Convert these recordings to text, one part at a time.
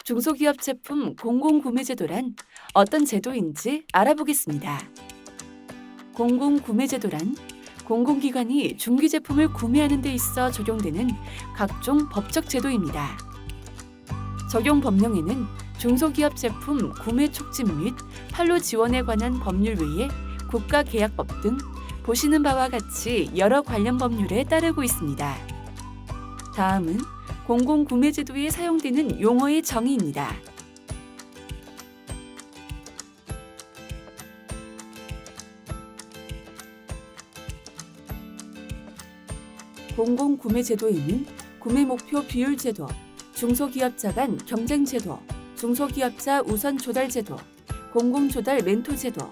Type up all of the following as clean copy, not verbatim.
중소기업 제품 공공구매제도란 어떤 제도인지 알아보겠습니다. 공공구매제도란 공공기관이 중기제품을 구매하는 데 있어 적용되는 각종 법적 제도입니다. 적용 법령에는 중소기업 제품 구매 촉진 및 판로 지원에 관한 법률 외에 국가계약법 등 보시는 바와 같이 여러 관련 법률에 따르고 있습니다. 다음은 공공구매제도에 사용되는 용어의 정의입니다. 공공구매제도에는 구매목표 비율제도, 중소기업자 간 경쟁제도, 중소기업자 우선 조달제도, 공공조달 멘토제도,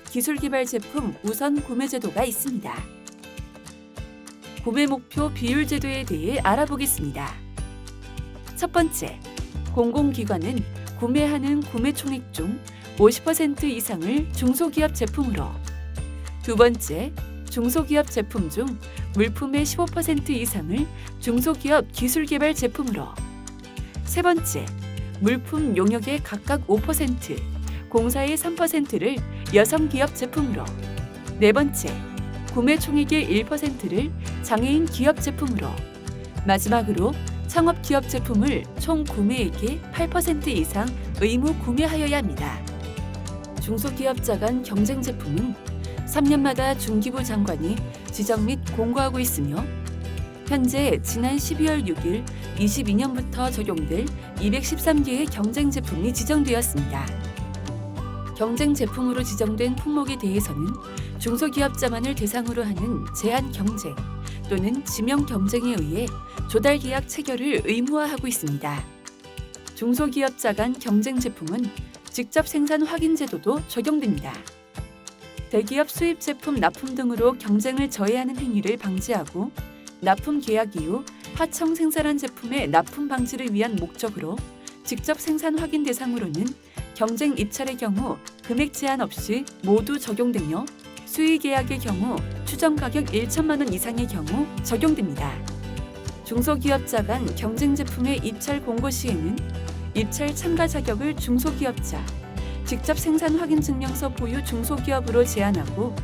기술개발제품 우선 구매제도가 있습니다. 구매목표 비율제도에 대해 알아보겠습니다. 첫 번째, 공공기관은 구매하는 구매총액 중 50% 이상을 중소기업 제품으로. 두 번째, 중소기업 제품 중 물품의 15% 이상을 중소기업 기술개발 제품으로. 세 번째, 물품 용역의 각각 5%, 공사의 3%를 여성기업 제품으로. 네 번째, 구매 총액의 1%를 장애인 기업 제품으로. 마지막으로 창업기업 제품을 총 구매액의 8% 이상 의무 구매하여야 합니다. 중소기업자 간 경쟁 제품은 3년마다 중기부 장관이 지정 및 공고하고 있으며 현재 지난 12월 6일 22년부터 적용될 213개의 경쟁 제품이 지정되었습니다. 경쟁 제품으로 지정된 품목에 대해서는 중소기업자만을 대상으로 하는 제한 경쟁 또는 지명 경쟁에 의해 조달 계약 체결을 의무화하고 있습니다. 중소기업자 간 경쟁 제품은 직접 생산 확인 제도도 적용됩니다. 대기업 수입 제품 납품 등으로 경쟁을 저해하는 행위를 방지하고 납품 계약 이후 하청 생산한 제품의 납품 방지를 위한 목적으로 직접 생산 확인 대상으로는 경쟁 입찰의 경우 금액 제한 없이 모두 적용되며 수의 계약의 경우 추정 가격 1천만 원 이상의 경우 적용됩니다. 중소기업자 간 경쟁 제품의 입찰 공고 시에는 입찰 참가 자격을 중소기업자, 직접 생산 확인 증명서 보유 중소기업으로 제한하고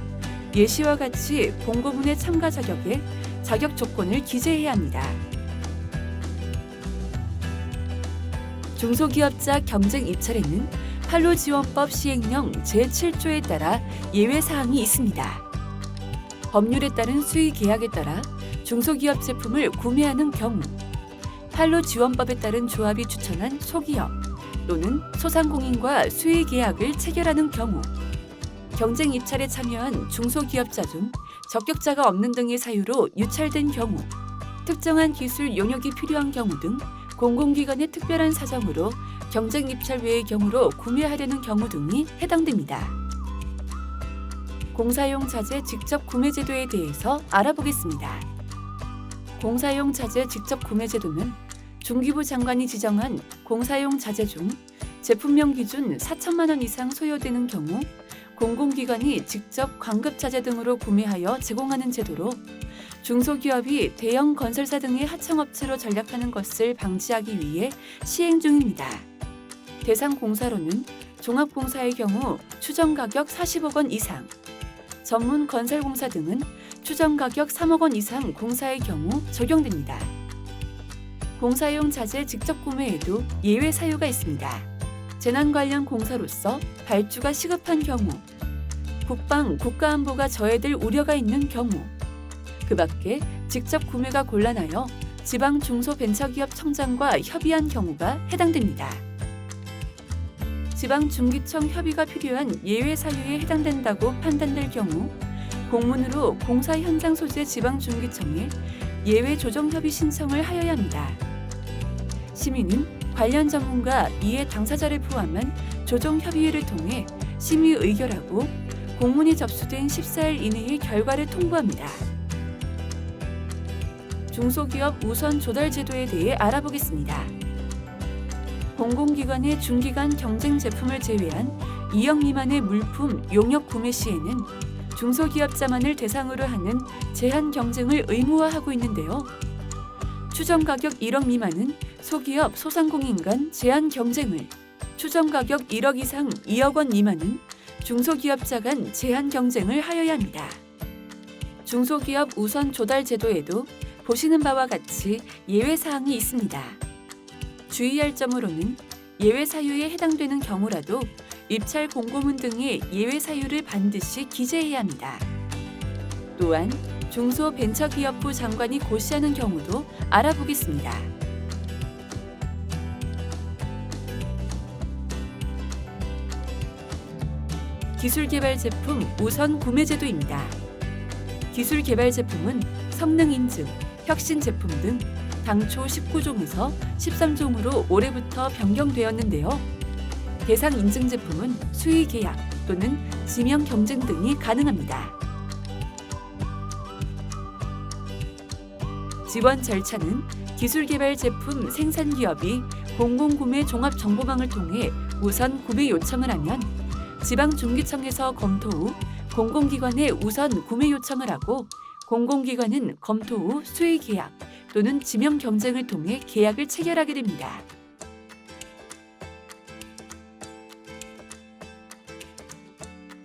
예시와 같이 공고문의 참가 자격에 자격 조건을 기재해야 합니다. 중소기업자 경쟁 입찰에는 판로지원법 시행령 제7조에 따라 예외사항이 있습니다. 법률에 따른 수의 계약에 따라 중소기업 제품을 구매하는 경우, 판로지원법에 따른 조합이 추천한 소기업 또는 소상공인과 수의 계약을 체결하는 경우, 경쟁 입찰에 참여한 중소기업자 중 적격자가 없는 등의 사유로 유찰된 경우, 특정한 기술 용역이 필요한 경우 등 공공기관의 특별한 사정으로 경쟁 입찰 외의 경우로 구매하려는 경우 등이 해당됩니다. 공사용 자재 직접 구매 제도에 대해서 알아보겠습니다. 공사용 자재 직접 구매 제도는 중기부 장관이 지정한 공사용 자재 중 제품명 기준 4천만 원 이상 소요되는 경우 공공기관이 직접 광급 자재 등으로 구매하여 제공하는 제도로 중소기업이 대형 건설사 등의 하청업체로 전락하는 것을 방지하기 위해 시행 중입니다. 대상 공사로는 종합공사의 경우 추정가격 40억 원 이상, 전문 건설공사 등은 추정가격 3억 원 이상 공사의 경우 적용됩니다. 공사용 자재 직접 구매에도 예외 사유가 있습니다. 재난 관련 공사로서 발주가 시급한 경우, 국방, 국가안보가 저해될 우려가 있는 경우, 그 밖에 직접 구매가 곤란하여 지방 중소벤처기업 청장과 협의한 경우가 해당됩니다. 지방 중기청 협의가 필요한 예외 사유에 해당된다고 판단될 경우 공문으로 공사 현장 소재 지방 중기청에 예외 조정 협의 신청을 하여야 합니다. 심의는 관련 전문가 이해 당사자를 포함한 조정 협의회를 통해 심의 의결하고 공문이 접수된 14일 이내의 결과를 통보합니다. 중소기업 우선 조달 제도에 대해 알아보겠습니다. 공공기관의 중기간 경쟁 제품을 제외한 2억 미만의 물품 용역 구매 시에는 중소기업자만을 대상으로 하는 제한 경쟁을 의무화하고 있는데요. 추정 가격 1억 미만은 소기업 소상공인 간 제한 경쟁을, 추정 가격 1억 이상 2억 원 미만은 중소기업자 간 제한 경쟁을 하여야 합니다. 중소기업 우선 조달 제도에도 보시는 바와 같이 예외 사항이 있습니다. 주의할 점으로는 예외 사유에 해당되는 경우라도 입찰 공고문 등의 예외 사유를 반드시 기재해야 합니다. 또한 중소벤처기업부 장관이 고시하는 경우도 알아보겠습니다. 기술개발 제품 우선 구매 제도입니다. 기술개발 제품은 성능 인증, 혁신 제품 등 당초 19종에서 13종으로 올해부터 변경되었는데요. 대상 인증 제품은 수의 계약 또는 지명 경쟁 등이 가능합니다. 지원 절차는 기술개발 제품 생산기업이 공공구매 종합정보망을 통해 우선 구매 요청을 하면 지방중기청에서 검토 후 공공기관에 우선 구매 요청을 하고 공공기관은 검토 후 수의 계약 또는 지명 경쟁을 통해 계약을 체결하게 됩니다.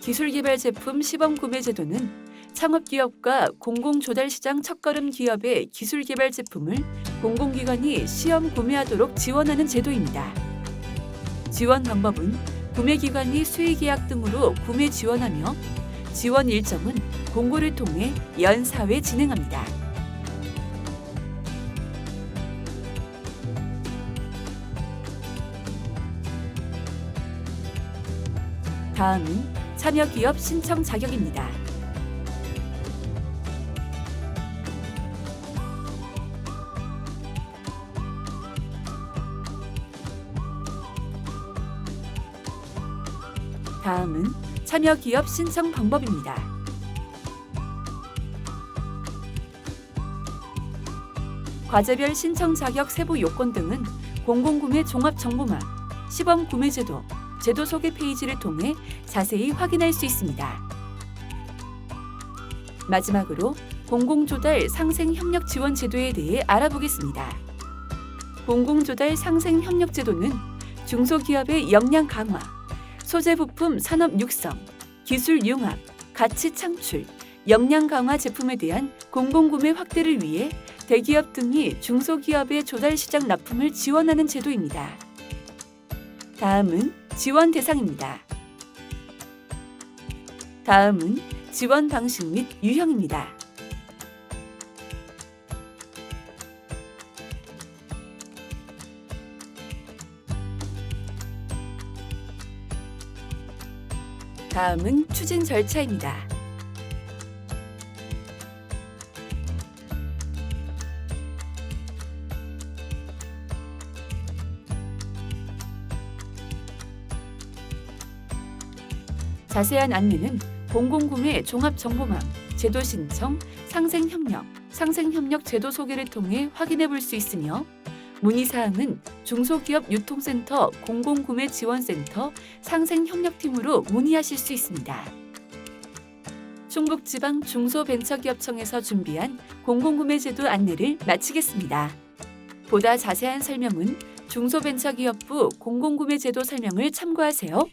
기술개발 제품 시범구매 제도는 창업기업과 공공조달시장 첫걸음 기업의 기술개발 제품을 공공기관이 시험 구매하도록 지원하는 제도입니다. 지원 방법은 구매기관이 수의계약 등으로 구매 지원하며 지원 일정은 공고를 통해 연 4회 진행합니다. 다음은 참여기업 신청 자격입니다. 다음은 참여기업 신청 방법입니다. 과제별 신청 자격 세부 요건 등은 공공구매 종합정보망, 시범구매제도, 제도 소개 페이지를 통해 자세히 확인할 수 있습니다. 마지막으로 공공조달 상생협력지원제도에 대해 알아보겠습니다. 공공조달 상생협력제도는 중소기업의 역량 강화, 소재 부품 산업 육성, 기술 융합, 가치 창출, 역량 강화 제품에 대한 공공구매 확대를 위해 대기업 등이 중소기업의 조달 시장 납품을 지원하는 제도입니다. 다음은 지원 대상입니다. 다음은 지원 방식 및 유형입니다. 다음은 추진 절차입니다. 자세한 안내는 공공구매 종합정보망, 제도 신청, 상생협력 제도 소개를 통해 확인해 볼 수 있으며 문의사항은 중소기업 유통센터 공공구매지원센터 상생협력팀으로 문의하실 수 있습니다. 충북지방 중소벤처기업청에서 준비한 공공구매제도 안내를 마치겠습니다. 보다 자세한 설명은 중소벤처기업부 공공구매제도 설명을 참고하세요.